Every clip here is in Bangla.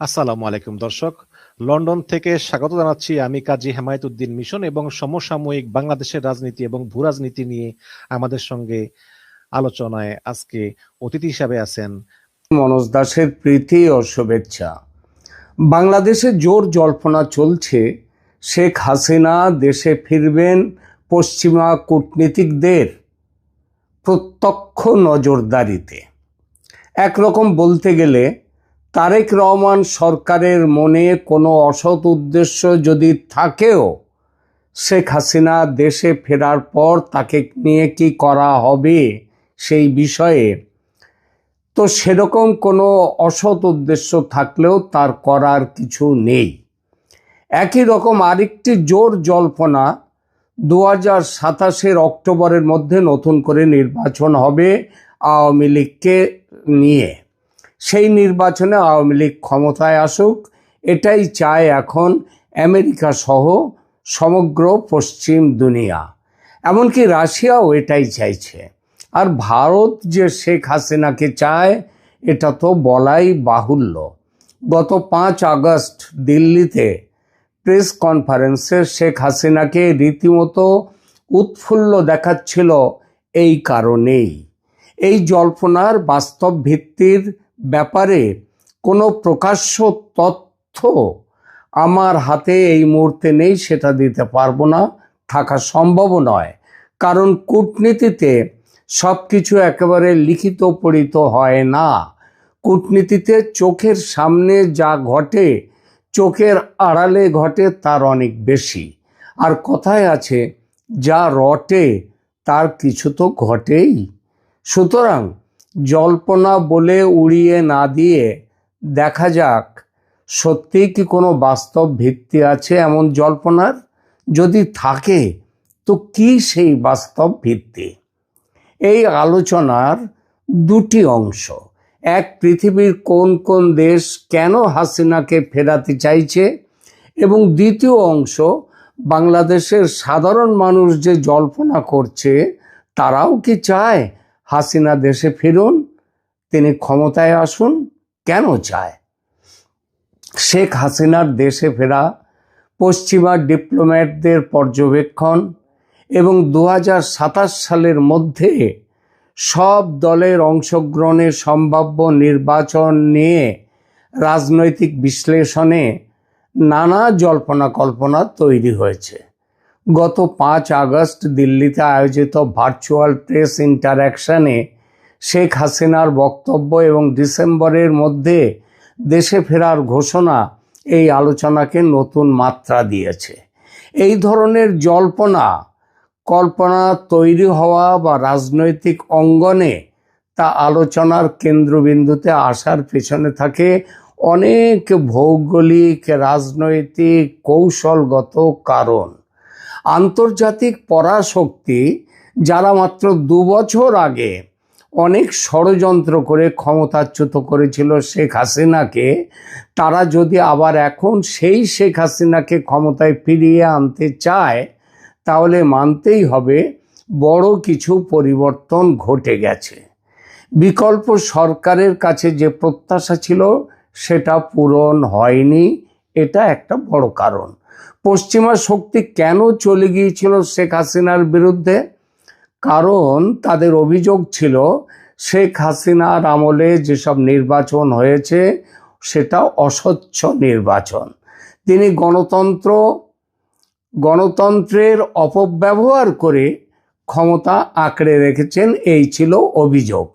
আসসালামু আলাইকুম দর্শক। লন্ডন থেকে স্বাগত জানাচ্ছি আমি কাজী হেমায়েতুদ্দিন মিশন এবং সমসাময়িক বাংলাদেশের রাজনীতি এবং ভূরাজনীতি নিয়ে আমাদের সঙ্গে আলোচনায় আজকে অতিথি হিসাবে আছেন মনোজ দাসের প্রীতি ও শুভেচ্ছা। বাংলাদেশে জোর জল্পনা চলছে শেখ হাসিনা দেশে ফিরবেন পশ্চিমা কূটনীতিকদের প্রত্যক্ষ নজরদারিতে। একরকম বলতে গেলে তারেক রহমান সরকারের মনে কোনো অসৎ উদ্দেশ্য যদি থাকেও শেখ হাসিনা দেশে ফেরার পর তাকে নিয়ে কি করা হবে সেই বিষয়ে তো সেরকম কোনো অসৎ উদ্দেশ্য থাকলেও তার করার কিছু নেই। একই রকম আরেকটি জোর জল্পনা 2027 অক্টোবরের মধ্যে নতুন করে নির্বাচন হবে আওয়ামী লীগকে নিয়ে। সেই নির্বাচনে আওয়ামী লীগ ক্ষমতায় আসুক, এটাই চায় এখন আমেরিকা সহ সমগ্র পশ্চিম দুনিয়া, এমনকি রাশিয়াও এটাই চাইছে। আর ভারত যে শেখ হাসিনাকে চায় এটা তো বলাই বাহুল্য। গত 5 আগস্ট দিল্লিতে প্রেস কনফারেন্সে শেখ হাসিনাকে রীতিমতো উৎফুল্ল দেখাচ্ছিল এই কারণেই। এই জল্পনার বাস্তব ভিত্তির ব্যাপারে কোনো প্রকাশ্য তথ্য আমার হাতে এই মুহূর্তে নেই, সেটা দিতে পারবো না, থাকা সম্ভব নয়। কারণ কূটনীতিতে সব কিছু একেবারে লিখিত পড়িত হয় না। কূটনীতিতে চোখের সামনে যা ঘটে, চোখের আড়ালে ঘটে তার অনেক বেশি। আর কথায় আছে, যা রটে তার কিছু তো ঘটেই। সুতরাং জল্পনা বলে উড়িয়ে না দিয়ে দেখা যাক সত্যিই কি কোনো বাস্তব ভিত্তি আছে এমন জল্পনার। যদি থাকে তো কি সেই বাস্তব ভিত্তি? এই আলোচনার দুটি অংশ। এক, পৃথিবীর কোন কোন দেশ কেন হাসিনাকে ফেরাতে চাইছে, এবং দ্বিতীয় অংশ, বাংলাদেশের সাধারণ মানুষ যে জল্পনা করছে তারাও কি চায় হাসিনা দেশে ফিরুন, তিনি ক্ষমতায় আসুন। কেন চায়? শেখ হাসিনার দেশে ফেরা, পশ্চিমা ডিপ্লোম্যাটদের পর্যবেক্ষণ এবং 2027 সালের মধ্যে সব দলের অংশগ্রহণের সম্ভাব্য নির্বাচন নিয়ে রাজনৈতিক বিশ্লেষণে নানা জল্পনা কল্পনা তৈরি হয়েছে। গত 5 আগস্ট দিল্লিতে আয়োজিত ভার্চুয়াল প্রেস ইন্টারঅ্যাকশনে শেখ হাসিনার বক্তব্য এবং ডিসেম্বরের মধ্যে দেশে ফেরার ঘোষণা এই আলোচনাকে নতুন মাত্রা দিয়েছে। এই ধরনের জল্পনা কল্পনা তৈরি হওয়া বা রাজনৈতিক অঙ্গনে তা আলোচনার কেন্দ্রবিন্দুতে আসার পেছনে থাকে অনেক ভৌগোলিক, রাজনৈতিক, কৌশলগত কারণ। আন্তর্জাতিক পরাশক্তি যারা মাত্র 2 বছর আগে অনেক ষড়যন্ত্র করে ক্ষমতাচ্যুত করেছিল শেখ হাসিনাকে, তারা যদি আবার এখন সেই শেখ হাসিনাকে ক্ষমতায় ফিরিয়ে আনতে চায় তাহলে মানতেই হবে বড় কিছু পরিবর্তন ঘটে গেছে। বিকল্প সরকারের কাছে যে প্রত্যাশা ছিল সেটা পূরণ হয়নি, এটা একটা বড় কারণ। পশ্চিমা শক্তি কেন চলে গিয়েছিল শেখ হাসিনার বিরুদ্ধে? কারণ তাদের অভিযোগ ছিল শেখ হাসিনার আমলে যেসব নির্বাচন হয়েছে সেটা অস্বচ্ছ নির্বাচন। তিনি গণতন্ত্রের অপব্যবহার করে ক্ষমতা আঁকড়ে রেখেছেন, এই ছিল অভিযোগ।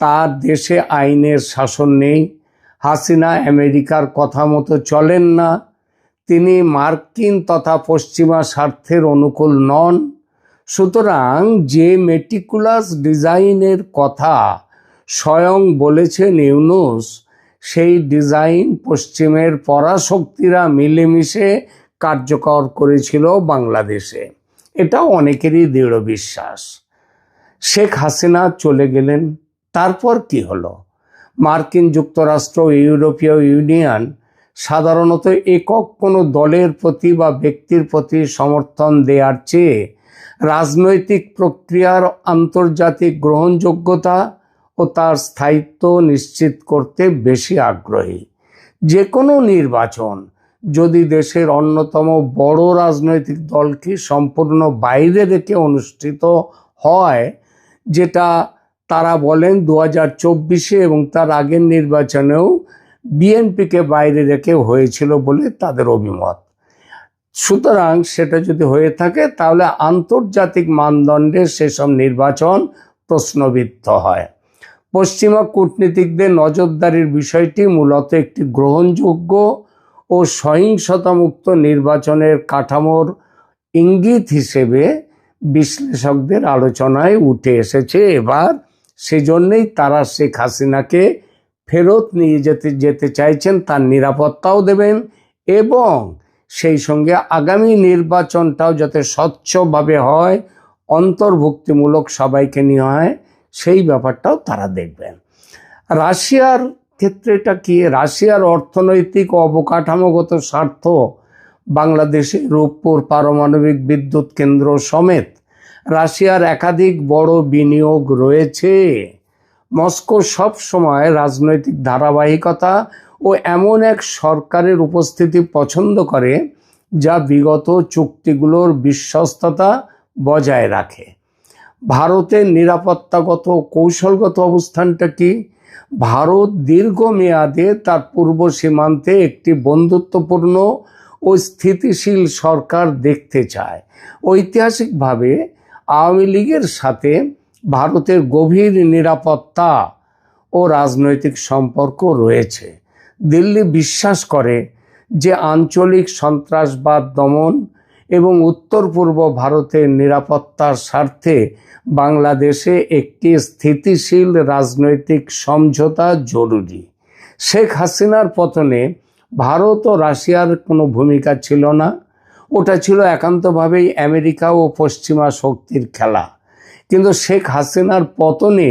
তার দেশে আইনের শাসন নেই, হাসিনা আমেরিকার কথা মতো চলেন না, তিনি মার্কিন তথা পশ্চিমা স্বার্থের অনুকূল নন। সুতরাং যে মেটিকুলাস ডিজাইনের কথা স্বয়ং বলেছেন ইউনূস, সেই ডিজাইন পশ্চিমের পরাশক্তিরা মিলেমিশে কার্যকর করেছিল বাংলাদেশে, এটা অনেকেরই দৃঢ় বিশ্বাস। শেখ হাসিনা চলে গেলেন, তারপর কি হলো? মার্কিন যুক্তরাষ্ট্র, ইউরোপীয় ইউনিয়ন সাধারণত একক কোনো দলের প্রতি বা ব্যক্তির প্রতি সমর্থন দেওয়ার চেয়ে রাজনৈতিক প্রক্রিয়ার আন্তর্জাতিক গ্রহণযোগ্যতা ও তার স্থায়িত্ব নিশ্চিত করতে বেশি আগ্রহী। যে কোনো নির্বাচন যদি দেশের অন্যতম বড় রাজনৈতিক দলকে সম্পূর্ণ বাইরে রেখে অনুষ্ঠিত হয়, যেটা তারা বলেন 2024 এবং তার আগের নির্বাচনেও বিএনপিকে বাইরে রেখে হয়েছিল বলে তাদের অভিমত। সুতরাং সেটা যদি হয়ে থাকে তাহলে আন্তর্জাতিক মানদণ্ডে সেসব নির্বাচন প্রশ্নবিদ্ধ হয়। পশ্চিমা কূটনীতিকদের নজরদারির বিষয়টি মূলত একটি গ্রহণযোগ্য ও সহিংসতামুক্ত নির্বাচনের কাঠামোর ইঙ্গিত হিসেবে বিশ্লেষকদের আলোচনায় উঠে এসেছে এবার। সেজন্যই তারা শেখ হাসিনাকে ফেরত নিয়ে যেতে চাইছেন, তার নিরাপত্তাও দেবেন এবং সেই সঙ্গে আগামী নির্বাচনটাও যাতে স্বচ্ছভাবে হয়, অন্তর্ভুক্তিমূলক সবাইকে নিয়ে হয়, সেই ব্যাপারটাও তারা দেখবেন। রাশিয়ার ক্ষেত্রে এটা কি? রাশিয়ার অর্থনৈতিক ও অবকাঠামোগত স্বার্থ বাংলাদেশে রূপপুর পারমাণবিক বিদ্যুৎ কেন্দ্র সমেত রাশিয়ার একাধিক বড় বিনিয়োগ রয়েছে। মস্কো সব সময় রাজনৈতিক ধারাবাহিকতা ও এমন এক সরকারের উপস্থিতি পছন্দ করে যা বিগত চুক্তিগুলোর বিশ্বস্ততা বজায় রাখে। ভারতের নিরাপত্তাগত কৌশলগত অবস্থানটা কি? ভারত দীর্ঘমেয়াদে তার পূর্ব সীমান্তে একটি বন্ধুত্বপূর্ণ ও স্থিতিশীল সরকার দেখতে চায়। ঐতিহাসিকভাবে আওয়ামী লীগের সাথে ভারতের গভীর নিরাপত্তা ও রাজনৈতিক সম্পর্ক রয়েছে। দিল্লি বিশ্বাস করে যে আঞ্চলিক সন্ত্রাসবাদ দমন এবং উত্তর পূর্ব ভারতের নিরাপত্তার স্বার্থে বাংলাদেশে একটি স্থিতিশীল রাজনৈতিক সমঝোতা জরুরি। শেখ হাসিনার পতনে ভারত ও রাশিয়ার কোনো ভূমিকা ছিল না, ওটা ছিল একান্তভাবেই আমেরিকা ও পশ্চিমা শক্তির খেলা। কিন্তু শেখ হাসিনার পতনে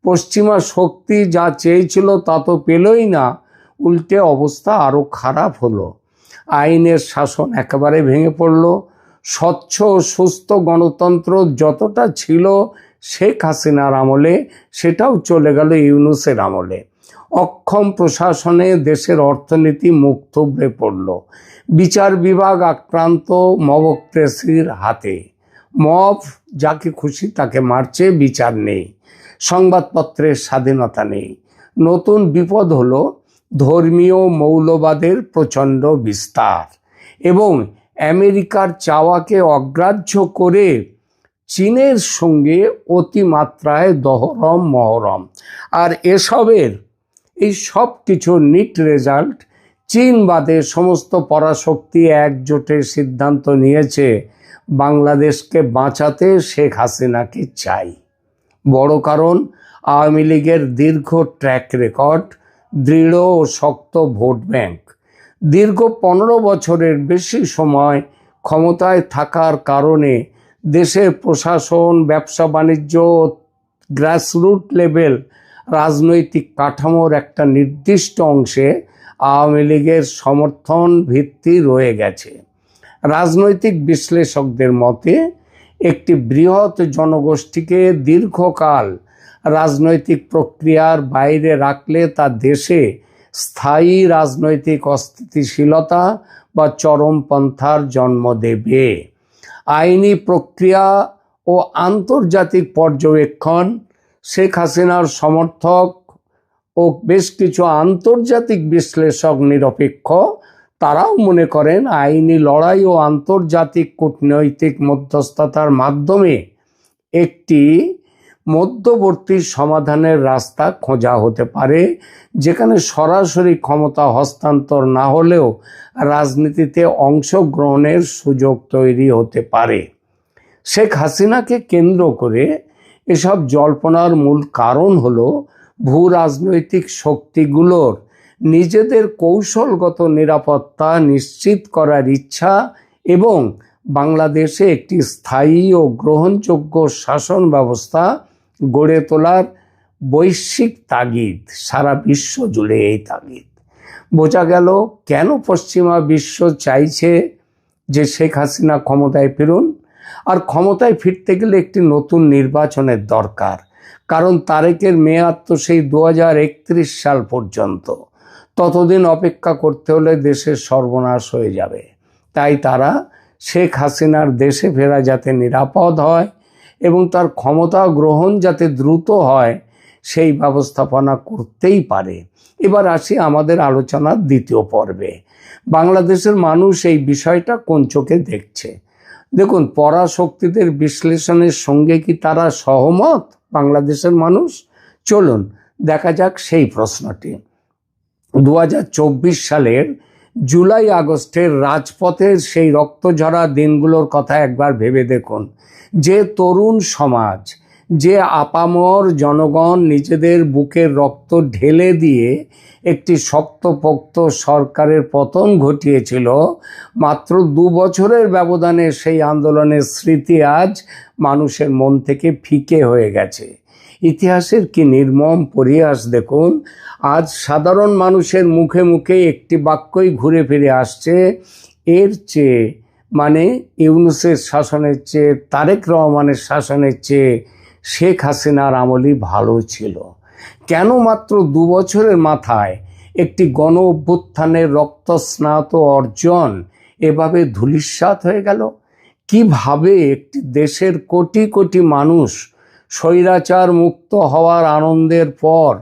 পশ্চিমা শক্তি যা চেয়েছিল তা তো পেলই না, উল্টে অবস্থা আরও খারাপ হলো। আইনের শাসন একেবারে ভেঙে পড়ল। স্বচ্ছ ও সুস্থ গণতন্ত্র যতটা ছিল শেখ হাসিনার আমলে, সেটাও চলে গেল ইউনূসের আমলে। অক্ষম প্রশাসনে দেশের অর্থনীতি মুখ থুবড়ে পড়ল। বিচার বিভাগ আক্রান্ত মবক্রেসির হাতে। মব যাকে খুশি তাকে মারছে, বিচার নেই। সংবাদপত্রের স্বাধীনতা নেই। নতুন বিপদ হলো ধর্মীয় মৌলবাদের প্রচণ্ড বিস্তার এবং আমেরিকার চাওয়াকে অগ্রাহ্য করে চীনের সঙ্গে অতিমাত্রায় দহরম মহরম। আর এই সব কিছুর নিট রেজাল্ট, চীন বাদে সমস্ত পরাশক্তি একজোটে সিদ্ধান্ত নিয়েছে বাংলাদেশকে বাঁচাতে শেখ হাসিনাকে চাই। বড় কারণ আওয়ামী লীগের দীর্ঘ ট্র্যাক রেকর্ড, দৃঢ় ও শক্ত ভোট ব্যাংক। দীর্ঘ 15 বছরের বেশি সময় ক্ষমতায় থাকার কারণে দেশের প্রশাসন, ব্যবসা বাণিজ্য, গ্রাসরুট লেভেল রাজনৈতিক কাঠামোর একটা নির্দিষ্ট অংশে আওয়ামী লীগের সমর্থন ভিত্তি রয়ে গেছে। রাজনৈতিক বিশ্লেষকদের মতে একটি বৃহৎ জনগোষ্ঠীকে দীর্ঘকাল রাজনৈতিক প্রক্রিয়ার বাইরে রাখলে তা দেশে স্থায়ী রাজনৈতিক অস্থিতিশীলতা বা চরমপন্থার জন্ম দেবে। আইনি প্রক্রিয়া ও আন্তর্জাতিক পর্যবেক্ষণ, শেখ হাসিনার সমর্থক ও বেশ কিছু আন্তর্জাতিক বিশ্লেষক নিরপেক্ষ, তারাও মনে করেন আইনি লড়াই ও আন্তর্জাতিক কূটনৈতিক মধ্যস্থতার মাধ্যমে একটি মধ্যবর্তী সমাধানের রাস্তা খোঁজা হতে পারে, যেখানে সরাসরি ক্ষমতা হস্তান্তর না হলেও রাজনীতিতে অংশগ্রহণের সুযোগ তৈরি হতে পারে। শেখ হাসিনাকে কেন্দ্র করে এসব জল্পনার মূল কারণ হলো ভূ রাজনৈতিক শক্তিগুলোর নিজেদের কৌশলগত নিরাপত্তা নিশ্চিত করার ইচ্ছা এবং বাংলাদেশে একটি স্থায়ী ও গ্রহণযোগ্য শাসন ব্যবস্থা গড়ে তোলার বৈশ্বিক তাগিদ। সারা বিশ্ব জুড়ে এই তাগিদ। বোঝা গেল কেন পশ্চিমা বিশ্ব চাইছে যে শেখ হাসিনা ক্ষমতায় ফিরুন। আর ক্ষমতায় ফিরতে গেলে একটি নতুন নির্বাচনের দরকার, কারণ তারেকের মেয়াদ তো সেই 2031 সাল পর্যন্ত। ততদিন অপেক্ষা করতে হলে দেশের সর্বনাশ হয়ে যাবে। তাই তারা শেখ হাসিনার দেশে ফেরা যাতে নিরাপদ হয় এবং তার ক্ষমতা গ্রহণ যাতে দ্রুত হয় সেই ব্যবস্থাপনা করতেই পারে। এবার আসি আমাদের আলোচনার দ্বিতীয় পর্বে। বাংলাদেশের মানুষ এই বিষয়টা কোন চোখে দেখছে? দেখুন, পরাশক্তিদের বিশ্লেষণের সঙ্গে কি তারা সহমত বাংলাদেশের মানুষ? চলুন দেখা যাক সেই প্রশ্নটি। 2024 সালের জুলাই আগস্টের রাজপথের সেই রক্তঝরা দিনগুলোর কথা একবার ভেবে দেখুন। যে তরুণ সমাজ, যে আপামর জনগণ নিজেদের বুকের রক্ত ঢেলে দিয়ে একটি শক্তপোক্ত সরকারের পতন ঘটিয়েছিল, মাত্র 2 বছরের ব্যবধানে সেই আন্দোলনের স্মৃতি আজ মানুষের মন থেকে ফিকে হয়ে গেছে। ইতিহাসের কি নির্মম পরিহাস দেখুন। আজ সাধারণ মানুষের মুখে মুখে একটি বাক্যই ঘুরে ফিরে আসছে, এর চেয়ে মানে ইউনূসের শাসনের চেয়ে, তারেক রহমানের শাসনের চেয়ে শেখ হাসিনার আমলই ভালো ছিল। কেন মাত্র 2 বছরের মাথায় একটি গণ অভ্যুত্থানের রক্তস্নাত অর্জন এভাবে ধূলিসাৎ হয়ে গেল? কিভাবে একটি দেশের কোটি কোটি মানুষ স্বৈরাচার মুক্ত হওয়ার আনন্দের পর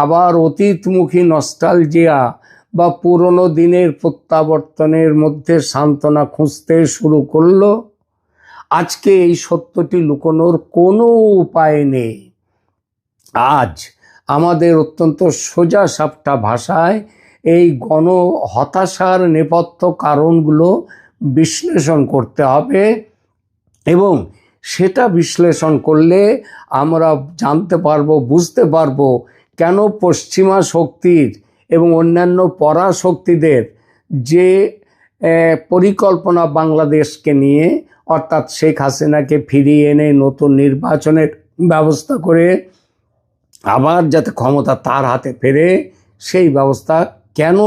আবার অতীতমুখী নস্টালজিয়া বা পুরনো দিনের প্রত্যাবর্তনের মধ্যে সান্ত্বনা খুঁজতে শুরু করলো? আজকে এই সত্যটি লুকোনোর কোনো উপায় নেই। আজ আমাদের অত্যন্ত সোজা সাপটা ভাষায় এই গণ হতাশার নেপথ্য কারণগুলো বিশ্লেষণ করতে হবে এবং সেটা বিশ্লেষণ করলে আমরা জানতে পারবো, বুঝতে পারবো কেন পশ্চিমা শক্তির এবং অন্যান্য পরাশক্তিদের যে পরিকল্পনা বাংলাদেশকে নিয়ে, অর্থাৎ শেখ হাসিনাকে ফিরিয়ে এনে নতুন নির্বাচনের ব্যবস্থা করে আবার যাতে ক্ষমতা তার হাতে ফেরে, সেই ব্যবস্থা কেন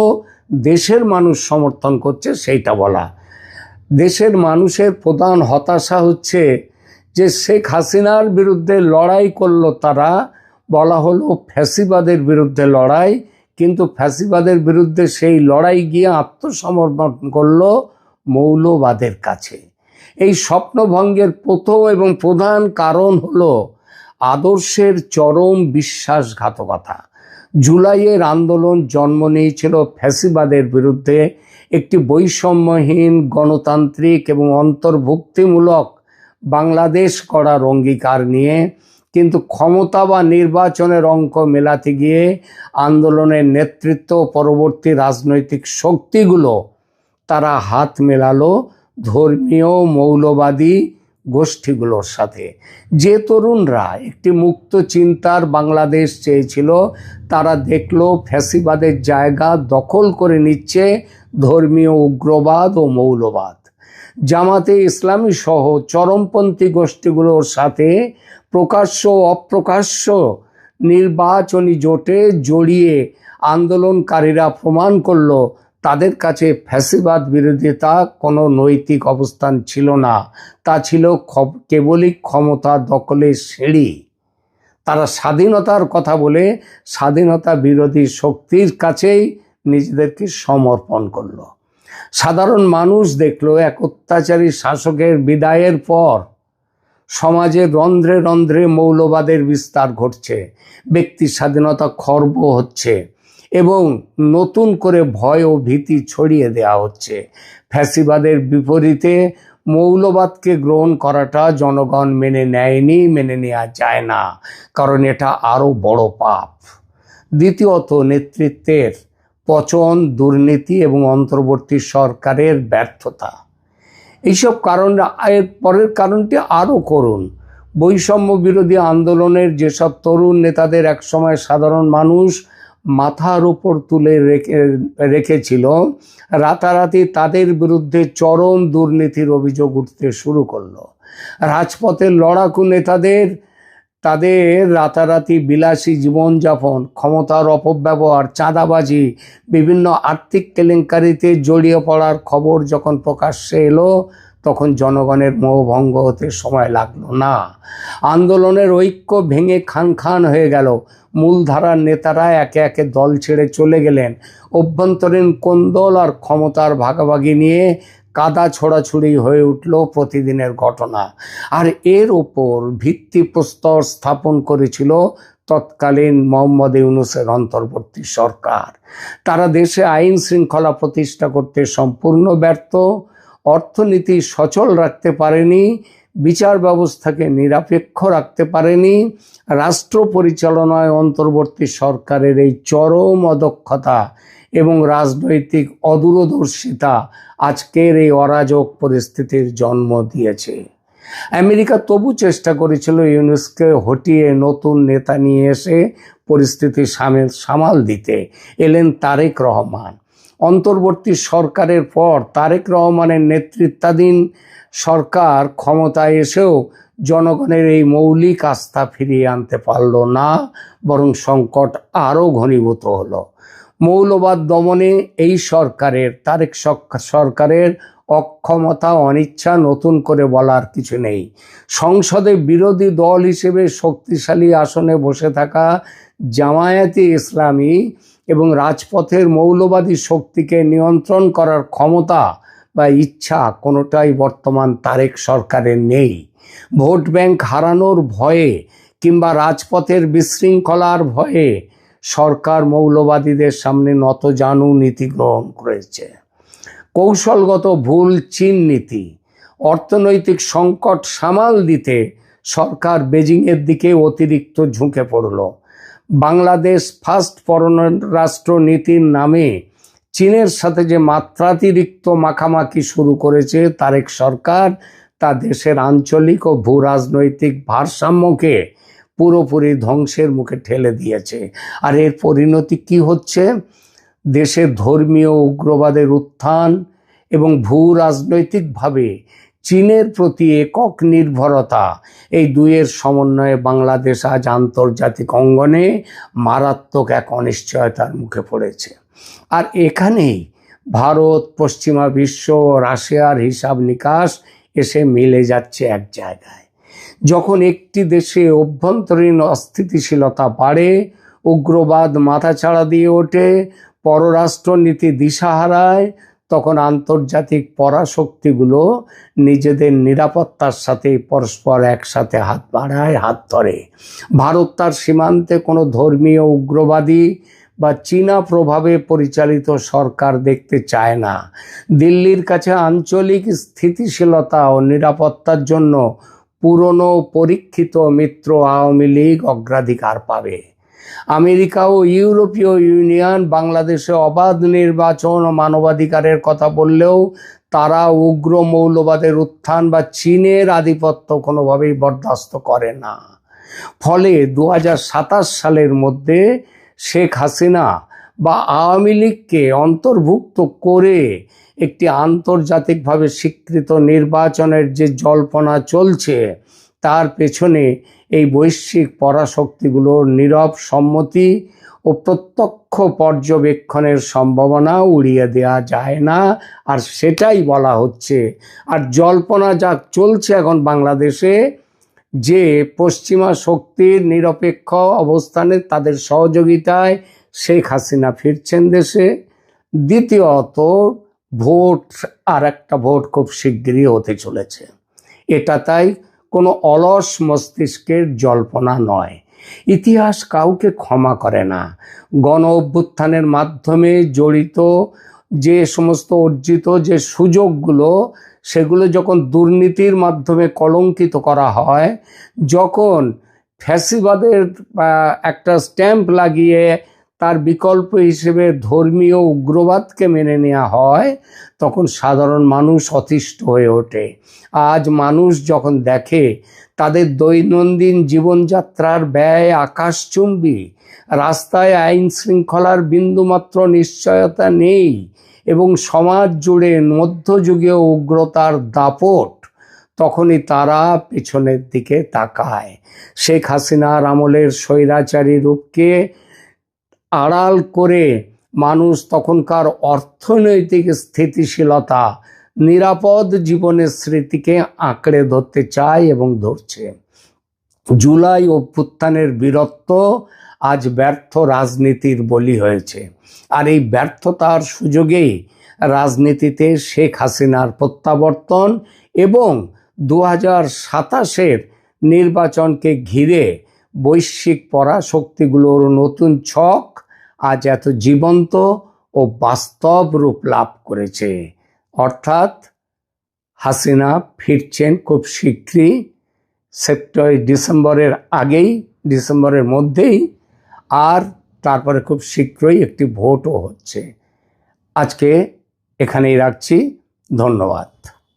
দেশের মানুষ সমর্থন করছে সেইটা বলা। দেশের মানুষের প্রধান হতাশা হচ্ছে যে শেখ হাসিনার বিরুদ্ধে লড়াই করলো তারা, বলা হলো ফ্যাসিবাদের বিরুদ্ধে লড়াই, কিন্তু ফ্যাসিবাদের বিরুদ্ধে সেই লড়াই গিয়ে আত্মসমর্পণ করলো মৌলবাদের কাছে। এই স্বপ্নভঙ্গের প্রথম এবং প্রধান কারণ হলো আদর্শের চরম বিশ্বাসঘাতকতা। জুলাইয়ের আন্দোলন জন্ম নিয়েছিল ফ্যাসিবাদের বিরুদ্ধে একটি বৈষম্যহীন গণতান্ত্রিক এবং অন্তর্ভুক্তিমূলক বাংলাদেশ গড়ার অঙ্গীকার নিয়ে, কিন্তু ক্ষমতা বা নির্বাচনের অঙ্ক মেলাতে গিয়ে আন্দোলনের নেতৃত্ব পরবর্তী রাজনৈতিক শক্তিগুলো তারা হাত মেলালো ধর্মীয় মৌলবাদী গোষ্ঠীগুলোর সাথে। যে তরুণরা একটি মুক্ত চিন্তার বাংলাদেশ চেয়েছিল, তারা দেখলো ফ্যাসিবাদের জায়গা দখল করে নিচ্ছে ধর্মীয় উগ্রবাদ ও মৌলবাদ। জামাতে ইসলামী সহ চরমপন্থী গোষ্ঠীগুলোর সাথে প্রকাশ্য অপ্রকাশ্য নির্বাচনী জোটে জড়িয়ে আন্দোলনকারীরা প্রমাণ করলো তাদের কাছে ফ্যাসিবাদ বিরোধিতা কোনো নৈতিক অবস্থান ছিল না, তা ছিল কেবলই ক্ষমতা দখলের সিঁড়ি। তারা স্বাধীনতার কথা বলে স্বাধীনতা বিরোধী শক্তির কাছেই নিজেদেরকে সমর্পণ করলো। সাধারণ মানুষ দেখলো এক অত্যাচারী শাসকের বিদায়ের পর সমাজের রন্ধ্রে রন্ধ্রে মৌলবাদের বিস্তার ঘটছে, ব্যক্তি স্বাধীনতা খর্ব হচ্ছে এবং নতুন করে ভয় ও ভীতি ছড়িয়ে দেওয়া হচ্ছে। ফ্যাসিবাদের বিপরীতে মৌলবাদকে গ্রহণ করাটা জনগণ মেনে নেয়নি, মেনে নেওয়া যায় না, কারণ এটা আরও বড় পাপ। দ্বিতীয়ত, নেতৃত্বের পচন, দুর্নীতি এবং অন্তর্বর্তী সরকারের ব্যর্থতা। এইসব কারণ, এর পরের কারণটি আরও করুন। বৈষম্য বিরোধী আন্দোলনের যেসব তরুণ নেতাদের একসময় সাধারণ মানুষ মাথার উপর তুলে রেখেছিল, রাতারাতি তাদের বিরুদ্ধে চরম দুর্নীতির অভিযোগ উঠতে শুরু করলো। রাজপথের লড়াকু নেতাদের তাদের রাতারাতি বিলাসী জীবনযাপন, ক্ষমতার অপব্যবহার, চাঁদাবাজি, বিভিন্ন আর্থিক কেলেঙ্কারিতে জড়িয়ে পড়ার খবর যখন প্রকাশ্যে এলো, তখন জনগণের মোহভঙ্গ হতে সময় লাগলো না। আন্দোলনের ঐক্য ভেঙে খান খান হয়ে গেল। মূলধারার নেতারা একে একে দল ছেড়ে চলে গেলেন। অভ্যন্তরীণ কোন্দল আর ক্ষমতার ভাগাভাগি নিয়ে কাদা ছোড়াছুড়ি হয়ে উঠল প্রতিদিনের ঘটনা। আর এর ওপর ভিত্তিপ্রস্তর স্থাপন করেছিল তৎকালীন মোহাম্মদ ইউনূসের অন্তর্বর্তী সরকার। তারা দেশে আইন শৃঙ্খলা প্রতিষ্ঠা করতে সম্পূর্ণ ব্যর্থ, অর্থনীতি সচল রাখতে পারেনি, বিচার ব্যবস্থাকে নিরপেক্ষ রাখতে পারেনি। রাষ্ট্র পরিচালনায় অন্তর্বর্তী সরকারের এই চরম অদক্ষতা এবং রাজনৈতিক অদূরদর্শিতা আজকের এই অরাজক পরিস্থিতির জন্ম দিয়েছে। আমেরিকা তবু চেষ্টা করেছিল ইউনূসকে হটিয়ে নতুন নেতা নিয়ে এসে পরিস্থিতি সামাল দিতে। এলেন তারেক রহমান। অন্তর্বর্তী সরকারের পর তারেক রহমানের নেতৃত্বাধীন সরকার ক্ষমতায় এসেও জনগণের এই মৌলিক আস্থা ফিরিয়ে আনতে পারল না, বরং সংকট আরও ঘনীভূত হলো। মৌলবাদ দমনে এই সরকারের, তারেক সরকারের অক্ষমতা, অনিচ্ছা নতুন করে বলার কিছু নেই। সংসদে বিরোধী দল হিসেবে শক্তিশালী আসনে বসে থাকা জামায়াতে ইসলামী এবং রাজপথের মৌলবাদী শক্তিকে নিয়ন্ত্রণ করার ক্ষমতা বা ইচ্ছা কোনোটাই বর্তমান তারেক সরকারের নেই। ভোট ব্যাংক হারানোর ভয়ে কিংবা রাজপথের বিশৃঙ্খলার ভয়ে সরকার মৌলবাদীদের সামনে নতজানু নীতি গ্রহণ করেছে। কৌশলগত ভুল চীন নীতি, অর্থনৈতিক সংকট সামাল দিতে সরকার বেজিংয়ের দিকে অতিরিক্ত ঝুঁকে পড়ল। বাংলাদেশ ফার্স্ট পররাষ্ট্র নীতির নামে চীনের সাথে যে মাত্রাতিরিক্ত মাখামাখি শুরু করেছে তারেক সরকার, তা দেশের আঞ্চলিক ও ভূ রাজনৈতিক ভারসাম্যকে পুরোপুরি ধ্বংসের মুখে ঠেলে দিয়েছে। আর এর পরিণতি কি হচ্ছে? দেশে ধর্মীয় উগ্রবাদের উত্থান এবং ভূ রাজনৈতিকভাবে চীনের প্রতি একক নির্ভরতা, এই দুইয়ের সমন্বয়ে বাংলাদেশ আজ আন্তর্জাতিক অঙ্গনে মারাত্মক এক অনিশ্চয়তার মুখে পড়েছে। আর এখানেই ভারত, পশ্চিমা বিশ্ব, রাশিয়ার হিসাব নিকাশ এসে মিলে যাচ্ছে এক জায়গায়। যখন একটি দেশে অভ্যন্তরীণ অস্থিতিশীলতা বাড়ে, উগ্রবাদ মাথাচাড়া দিয়ে ওঠে, পররাষ্ট্রনীতি দিশা হারায়, তখন আন্তর্জাতিক পরাশক্তিগুলো নিজেদের নিরাপত্তার সাথে পরস্পর একসাথে হাত বাড়ায়, হাত ধরে। ভারত তার সীমান্তে কোনো ধর্মীয় উগ্রবাদী বা চীনা প্রভাবে পরিচালিত সরকার দেখতে চায় না। দিল্লির কাছে আঞ্চলিক স্থিতিশীলতা ও নিরাপত্তার জন্য পুরনো পরীক্ষিত মিত্র আওয়ামী লীগ অগ্রাধিকার পাবে। আমেরিকা ও ইউরোপীয় ইউনিয়ন বাংলাদেশে অবাধ নির্বাচন ও মানবাধিকারের কথা বললেও তারা উগ্র মৌলবাদের উত্থান বা চীনের আধিপত্য কোনোভাবেই বরদাস্ত করে না। ফলে 2027 সালের মধ্যে শেখ হাসিনা বা আওয়ামী লীগকে অন্তর্ভুক্ত করে একটি আন্তর্জাতিকভাবে স্বীকৃত নির্বাচনের যে জল্পনা চলছে, তার পেছনে এই বৈশ্বিক পরাশক্তিগুলোর নীরব সম্মতি ও প্রত্যক্ষ পর্যবেক্ষণের সম্ভাবনা উড়িয়ে দেওয়া যায় না। আর সেটাই বলা হচ্ছে। আর জল্পনা যা চলছে এখন বাংলাদেশে, যে পশ্চিমা শক্তির নিরপেক্ষ অবস্থানে তাদের সহযোগিতায় শেখ হাসিনা ফিরছেন দেশে। দ্বিতীয়ত, ভোট, আর একটা ভোট খুব শিগগিরই হতে চলেছে। এটা তাই কোনো অলস মস্তিষ্কের জল্পনা নয়। ইতিহাস কাউকে ক্ষমা করে না। গণ অভ্যুত্থানের মাধ্যমে জড়িত যে সমস্ত অর্জিত যে সুযোগগুলো, সেগুলো যখন দুর্নীতির মাধ্যমে কলঙ্কিত করা হয়, যখন ফ্যাসিবাদের একটা স্ট্যাম্প লাগিয়ে তার বিকল্প হিসেবে ধর্মীয় উগ্রবাদকে মেনে নেওয়া হয়, তখন সাধারণ মানুষ অতিষ্ঠ হয়ে ওঠে। আজ মানুষ যখন দেখে তাদের দৈনন্দিন জীবনযাত্রার ব্যয় আকাশচুম্বী, রাস্তায় আইন শৃঙ্খলার বিন্দুমাত্র নিশ্চয়তা নেই এবং সমাজ জুড়ে মধ্যযুগীয় উগ্রতার দাপট, তখনই তারা পেছনের দিকে তাকায়। শেখ হাসিনার আমলের স্বৈরাচারী রূপকে আড়াল করে মানুষ তখনকার অর্থনৈতিক স্থিতিশীলতা নিরাপদ জীবনের স্মৃতিকে আঁকড়ে ধরতে চায় এবং ধরছে। জুলাই অভ্যুত্থানের বীরত্ব আজ ব্যর্থ রাজনীতির বলি হয়েছে। আর এই ব্যর্থতার সুযোগেই রাজনীতিতে শেখ হাসিনার প্রত্যাবর্তন এবং 2027-এর নির্বাচনকে ঘিরে বৈশ্বিক পরাশক্তিগুলোর নতুন ছক আজ এত জীবন্ত ও বাস্তব রূপ লাভ করেছে। অর্থাৎ হাসিনা ফিরছেন খুব শীঘ্রই, ডিসেম্বরের আগেই, ডিসেম্বরের মধ্যেই, আর তারপরে খুব শীঘ্রই একটি ভোটও হচ্ছে। আজকে এখানেই রাখছি। ধন্যবাদ।